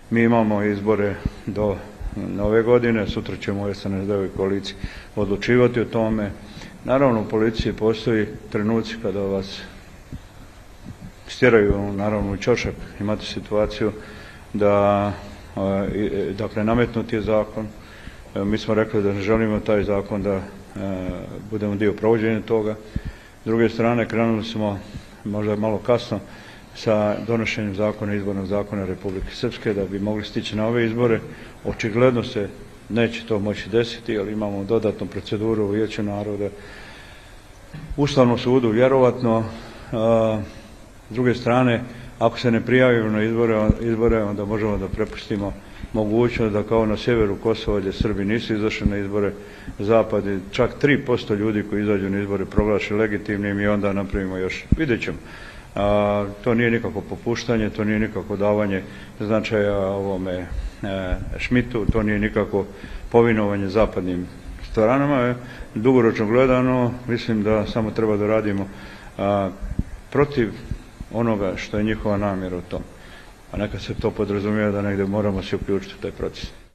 Mi imamo izbore do nove godine, sutra ćemo u SNSD-ovoj koaliciji odlučivati o tome. Naravno, u policiji postoji trenuci kada vas stjeraju naravno u ćošak. Imate situaciju da, dakle, nametnut je zakon. Mi smo rekli da ne želimo taj zakon da budemo dio provođenja toga. S druge strane, krenuli smo možda malo kasno sa donošenjem zakona, izbornog zakona Republike Srpske da bi mogli stići na ove izbore. Očigledno se neće to moći desiti, ali imamo dodatnu proceduru u Vijeću naroda, Ustavnom sudu vjerovatno. S druge strane, ako se ne prijavimo na izbore, onda možemo da prepustimo mogućnost da kao na sjeveru Kosova gdje Srbi nisu izašli na izbore, zapad čak 3% ljudi koji izađu na izbore proglaši legitimnim i onda napravimo još. Vidjet ćemo. To nije nikako popuštanje, to nije nikako davanje značaja ovome Šmitu, to nije nikako povinovanje zapadnim stranama. Dugoročno gledano, mislim da samo treba da radimo protiv onoga što je njihova namjera u tom. A neka se to podrazumijeva da negdje moramo se uključiti u taj proces.